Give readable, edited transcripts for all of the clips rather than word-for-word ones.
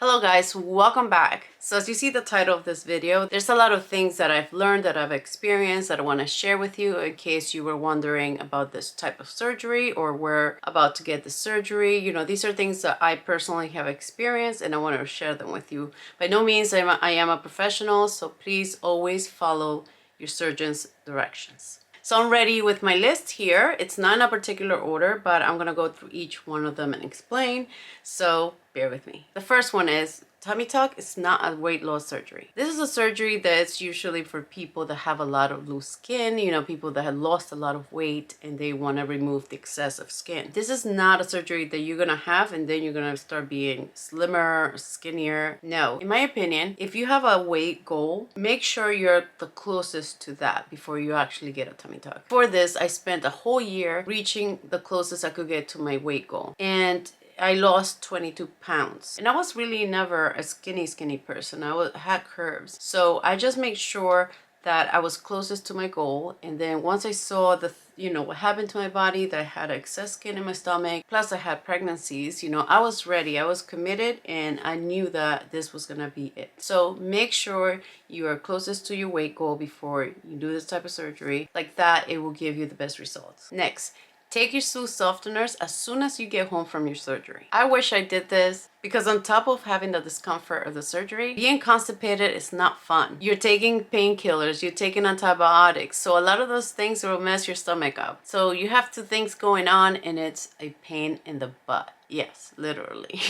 Hello guys, welcome back. So as you see the title of this video, there's a lot of things that I've learned, that I've experienced, that I want to share with you in case you were wondering about this type of surgery or were about to get the surgery. You know, these are things that I personally have experienced and I want to share them with you. By no means I am a professional, so please always follow your surgeon's directions. So I'm ready with my list here. It's not in a particular order, but I'm gonna go through each one of them and explain. So bear with me. The first one is tummy tuck is not a weight loss surgery. This is a surgery that's usually for people that have a lot of loose skin, you know, people that have lost a lot of weight and they want to remove the excessive skin. This is not a surgery that you're gonna have and then you're gonna start being slimmer, skinnier. No, in my opinion, if you have a weight goal, make sure you're the closest to that before you actually get a tummy tuck. For this, I spent a whole year reaching the closest I could get to my weight goal. And I lost 22 pounds and I was really never a skinny person. I had curves. So I just made sure that I was closest to my goal. And then once I saw what happened to my body, that I had excess skin in my stomach, plus I had pregnancies, I was ready, I was committed, and I knew that this was gonna be it. So make sure you are closest to your weight goal before you do this type of surgery. Like that, it will give you the best results. Next, take your stool softeners as soon as you get home from your surgery. I wish I did this because on top of having the discomfort of the surgery, being constipated is not fun. You're taking painkillers, you're taking antibiotics. So a lot of those things will mess your stomach up. So you have two things going on and it's a pain in the butt. Yes, literally.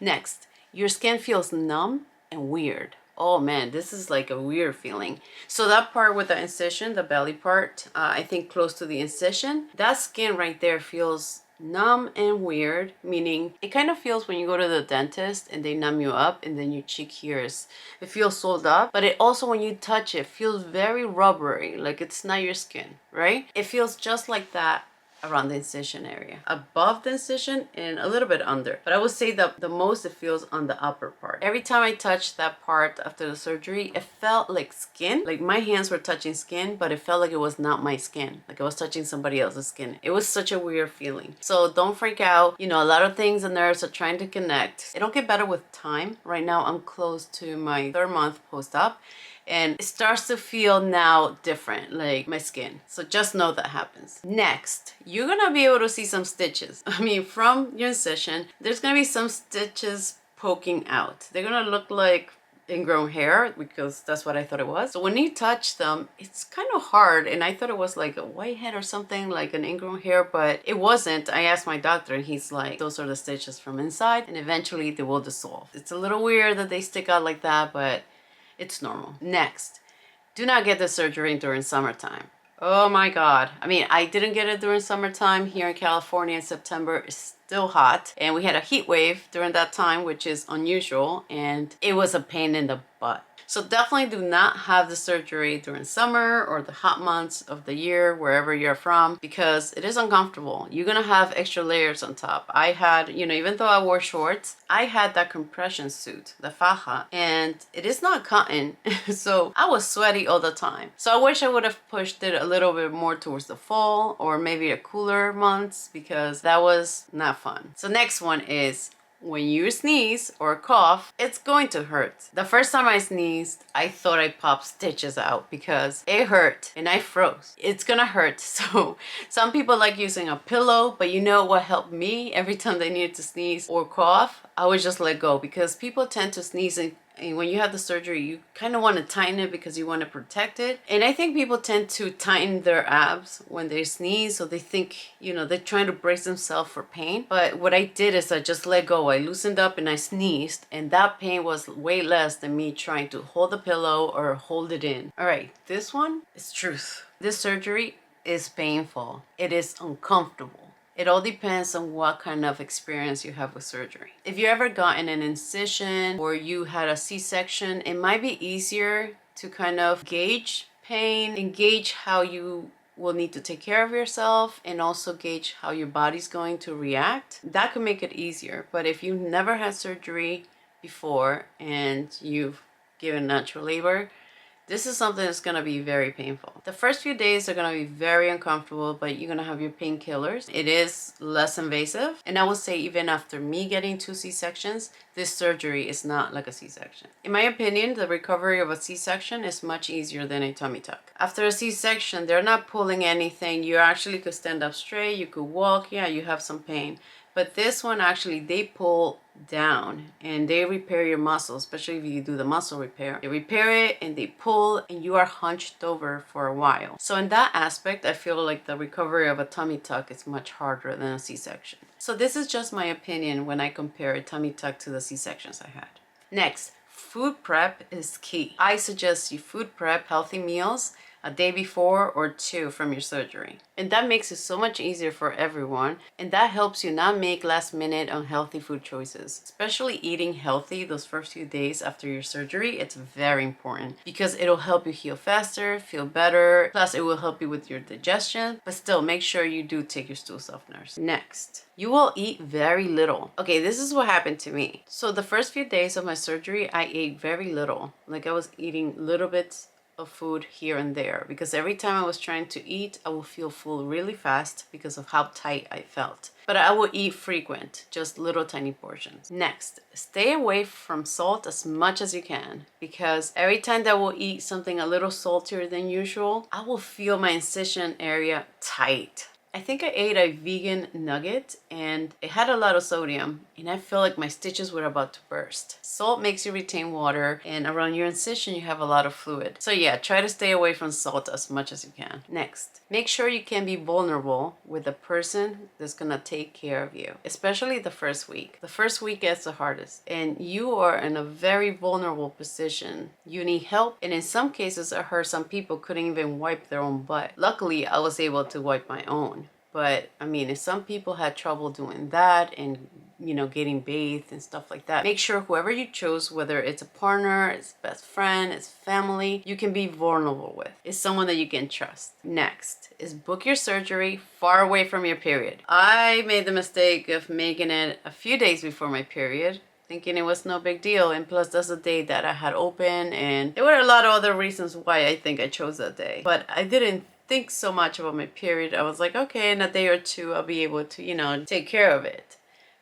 Next, your skin feels numb and weird. Oh man, this is like a weird feeling. So that part with the incision, the belly part, I think close to the incision, that skin right there feels numb and weird, meaning it kind of feels when you go to the dentist and they numb you up and then your cheek here it feels sold up, but it also, when you touch it, feels very rubbery, like it's not your skin, right? It feels just like that around the incision area, above the incision and a little bit under, but I would say that the most it feels on the upper part. Every time I touched that part after the surgery, it felt like skin, like my hands were touching skin, but it felt like it was not my skin, like I was touching somebody else's skin. It was such a weird feeling. So don't freak out. A lot of things the nerves are trying to connect. It'll get better with time. Right now I'm close to my 3rd month post-op and it starts to feel now different, like my skin. So just know that happens. Next, you're gonna be able to see some stitches. From your incision, there's gonna be some stitches poking out. They're gonna look like ingrown hair because that's what I thought it was. So when you touch them, it's kind of hard, and I thought it was like a whitehead or something, like an ingrown hair, but it wasn't. I asked my doctor and he's like, those are the stitches from inside and eventually they will dissolve. It's a little weird that they stick out like that, but it's normal. Next, do not get the surgery during summertime. Oh my God. I didn't get it during summertime. Here in California in September, it's still hot. And we had a heat wave during that time, which is unusual. And it was a pain in the butt. So definitely do not have the surgery during summer or the hot months of the year, wherever you're from, because it is uncomfortable. You're gonna have extra layers on top. I had, even though I wore shorts, I had that compression suit, the faja, and it is not cotton. So I was sweaty all the time. So I wish I would have pushed it a little bit more towards the fall or maybe the cooler months, because that was not fun. So next one is, when you sneeze or cough, it's going to hurt. The first time I sneezed, I thought I popped stitches out because it hurt and I froze. It's gonna hurt. So some people like using a pillow, but you know what helped me every time they needed to sneeze or cough? I would just let go, because people tend to sneeze and when you have the surgery, you kind of want to tighten it because you want to protect it. And I think people tend to tighten their abs when they sneeze. So they think, they're trying to brace themselves for pain. But what I did is I just let go. I loosened up and I sneezed. And that pain was way less than me trying to hold the pillow or hold it in. All right, this one is truth. This surgery is painful. It is uncomfortable. It all depends on what kind of experience you have with surgery. If you ever gotten an incision or you had a C-section, it might be easier to kind of gauge pain and gauge how you will need to take care of yourself, and also gauge how your body's going to react. That could make it easier. But if you've never had surgery before and you've given natural labor, This is something that's going to be very painful. The first few days are going to be very uncomfortable, but you're going to have your painkillers. It is less invasive. And I will say, even after me getting 2 C-sections, this surgery is not like a C-section. In my opinion, the recovery of a C-section is much easier than a tummy tuck. After a C-section, they're not pulling anything. You actually could stand up straight, you could walk, yeah, you have some pain. But this one, actually, they pull down and they repair your muscles, especially if you do the muscle repair. They repair it and they pull, and you are hunched over for a while. So in that aspect, I feel like the recovery of a tummy tuck is much harder than a C-section. So this is just my opinion when I compare a tummy tuck to the C-sections I had. Next, food prep is key. I suggest you food prep healthy meals a day before or 2 from your surgery. And that makes it so much easier for everyone, and that helps you not make last minute unhealthy food choices. Especially eating healthy those first few days after your surgery, it's very important because it'll help you heal faster, feel better, plus it will help you with your digestion, but still make sure you do take your stool softeners. Next, you will eat very little. Okay, this is what happened to me. So the first few days of my surgery, I ate very little. Like I was eating little bits of food here and there, because every time I was trying to eat, I would feel full really fast because of how tight I felt. But I would eat frequent, just little tiny portions. Next, stay away from salt as much as you can, because every time that I will eat something a little saltier than usual, I will feel my incision area tight. I think I ate a vegan nugget and it had a lot of sodium, and I feel like my stitches were about to burst. Salt makes you retain water, and around your incision you have a lot of fluid. So yeah, try to stay away from salt as much as you can. Next, make sure you can be vulnerable with the person that's gonna take care of you, especially the first week. The first week is the hardest, and you are in a very vulnerable position. You need help, and in some cases I heard some people couldn't even wipe their own butt. Luckily, I was able to wipe my own. But I mean, if some people had trouble doing that and, you know, getting bathed and stuff like that, make sure whoever you chose, whether it's a partner, it's best friend, it's family, you can be vulnerable with, is someone that you can trust. Next is book your surgery far away from your period. I made the mistake of making it a few days before my period, thinking it was no big deal, and plus that's the day that I had open, and there were a lot of other reasons why I think I chose that day. But I didn't think so much about my period. I was like, okay, in a day or 2 I'll be able to, you know, take care of it.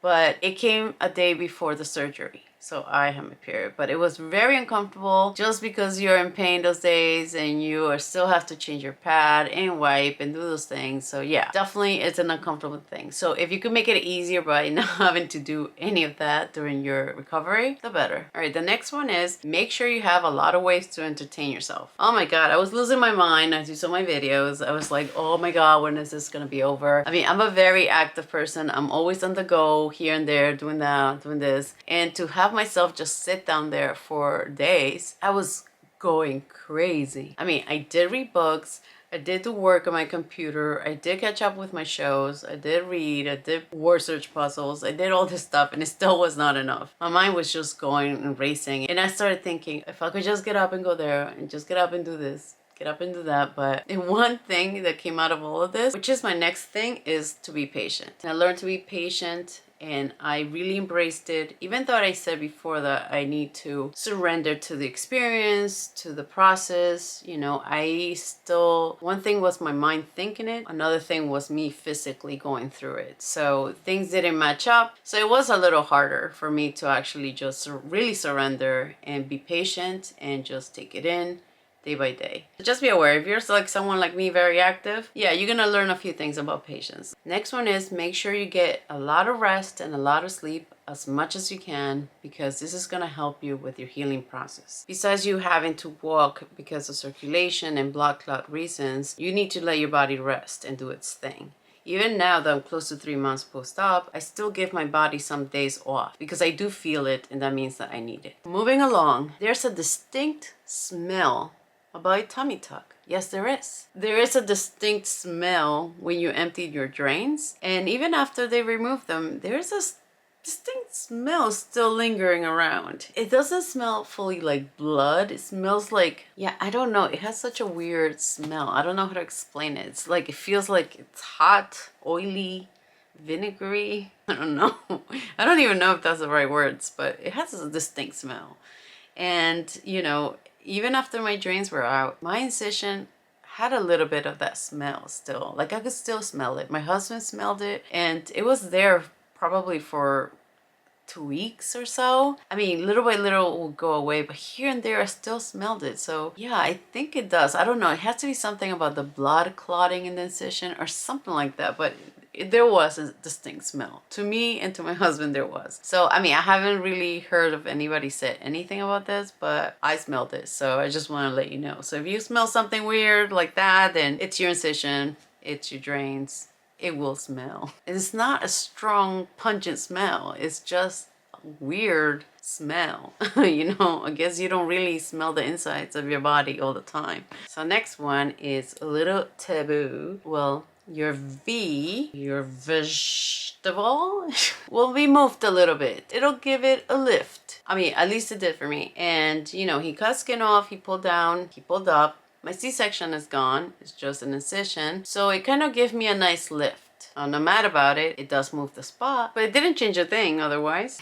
But it came a day before the surgery, so I had my period. But it was very uncomfortable just because you're in pain those days and you are still have to change your pad and wipe and do those things. So yeah, definitely it's an uncomfortable thing. So if you could make it easier by not having to do any of that during your recovery, the better. All right, the next one is make sure you have a lot of ways to entertain yourself. Oh my God, I was losing my mind as you saw my videos. I was like, oh my God, when is this gonna be over? I mean, I'm a very active person. I'm always on the go, here and there, doing that, doing this. And to have myself just sit down there for days, I was going crazy. I mean, I did read books, I did do work on my computer, I did catch up with my shows, I did read, I did word search puzzles, I did all this stuff, and it still was not enough. My mind was just going and racing, and I started thinking, if I could just get up and go there, and just get up and do this, get up and do that. But the one thing that came out of all of this, which is my next thing, is to be patient. And I learned to be patient, and I really embraced it. Even though I said before that I need to surrender to the experience, to the process, you know, I still, one thing was my mind thinking it, another thing was me physically going through it. So things didn't match up. So it was a little harder for me to actually just really surrender and be patient and just take it in day by day. Just be aware, if you're like someone like me, very active, yeah, you're gonna learn a few things about patience. Next one is make sure you get a lot of rest and a lot of sleep, as much as you can, because this is gonna help you with your healing process. Besides you having to walk because of circulation and blood clot reasons, you need to let your body rest and do its thing. Even now that I'm close to 3 months post-op, I still give my body some days off because I do feel it, and that means that I need it. Moving along, there's a distinct smell about a tummy tuck. Yes, there is. There is a distinct smell when you empty your drains, and even after they remove them, there's a distinct smell still lingering around. It doesn't smell fully like blood. It smells like, yeah, I don't know. It has such a weird smell. I don't know how to explain it. It's like, it feels like it's hot, oily, vinegary. I don't know. I don't even know if that's the right words, but it has a distinct smell. And, you know, even after my drains were out, my incision had a little bit of that smell still. Like I could still smell it. My husband smelled it, and it was there probably for 2 weeks or so. I mean, little by little it will go away, but here and there I still smelled it. So yeah, I think it does. I don't know. It has to be something about the blood clotting in the incision or something like that, but there was a distinct smell. To me and to my husband there was. So I mean, I haven't really heard of anybody said anything about this, but I smelled it. So I just want to let you know. So if you smell something weird like that, then it's your incision, it's your drains. It will smell. It's not a strong, pungent smell. It's just a weird smell. You know, I guess you don't really smell the insides of your body all the time. So next one is a little taboo. Well, your vegetable will be moved a little bit. It'll give it a lift. I mean, at least it did for me. And you know, he cut skin off, he pulled down, he pulled up. My C-section is gone. It's just an incision. So it kind of gave me a nice lift. I'm not mad about it. It does move the spot, but it didn't change a thing otherwise.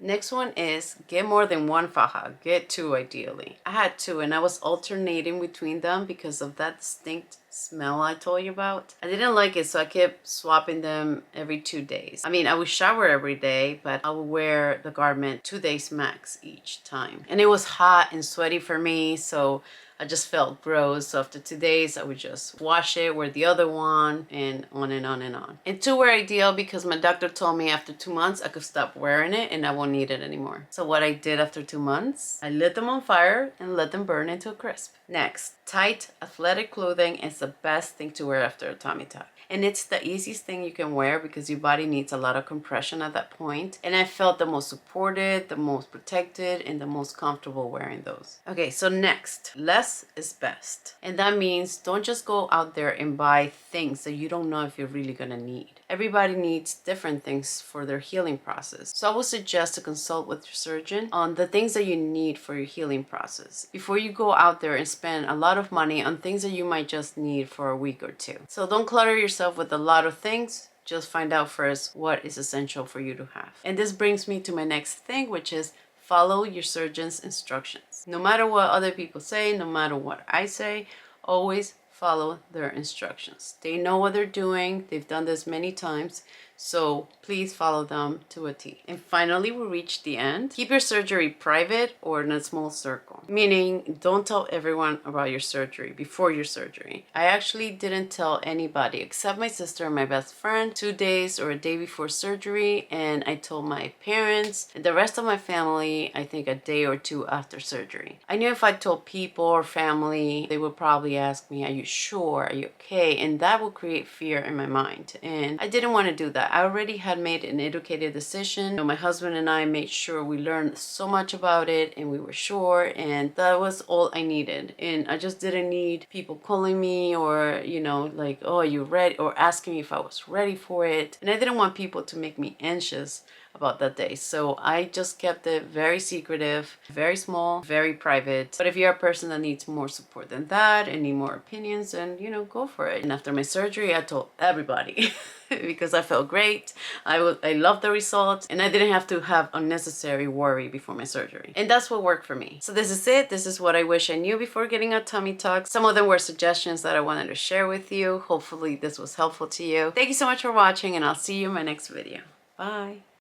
Next one is get more than one faja. Get two ideally. I had two and I was alternating between them because of that distinct smell I told you about. I didn't like it, so I kept swapping them every 2 days. I mean, I would shower every day, but I would wear the garment 2 days max each time. And it was hot and sweaty for me, so I just felt gross. So after 2 days, I would just wash it, wear the other one, and on and on and on. And two were ideal because my doctor told me after 2 months I could stop wearing it and I won't need it anymore. So what I did after 2 months, I lit them on fire and let them burn into a crisp. Next, tight athletic clothing is the best thing to wear after a tummy tuck. And it's the easiest thing you can wear because your body needs a lot of compression at that point. And I felt the most supported, the most protected, and the most comfortable wearing those. Okay, so next, less is best. And that means don't just go out there and buy things that you don't know if you're really gonna need. Everybody needs different things for their healing process. So I would suggest to consult with your surgeon on the things that you need for your healing process before you go out there and spend a lot of money on things that you might just need for a week or two. So don't clutter yourself with a lot of things. Just find out first what is essential for you to have. And this brings me to my next thing, which is follow your surgeon's instructions. No matter what other people say, no matter what I say, always follow their instructions. They know what they're doing. They've done this many times. So please follow them to a T. And finally, we reach the end. Keep your surgery private or in a small circle. Meaning, don't tell everyone about your surgery before your surgery. I actually didn't tell anybody except my sister and my best friend 2 days or a day before surgery. And I told my parents and the rest of my family, I think a day or two after surgery. I knew if I told people or family, they would probably ask me, are you sure? Are you okay? And that would create fear in my mind. And I didn't want to do that. I already had made an educated decision. You know, my husband and I made sure we learned so much about it and we were sure, and that was all I needed. And I just didn't need people calling me or, you know, like, oh, are you ready? Or asking me if I was ready for it. And I didn't want people to make me anxious about that day. So I just kept it very secretive, very small, very private. But if you're a person that needs more support than that and need more opinions, then, you know, go for it. And after my surgery, I told everybody because I felt great. I loved the results and I didn't have to have unnecessary worry before my surgery. And that's what worked for me. So this is it. This is what I wish I knew before getting a tummy tuck. Some of them were suggestions that I wanted to share with you. Hopefully this was helpful to you. Thank you so much for watching and I'll see you in my next video. Bye.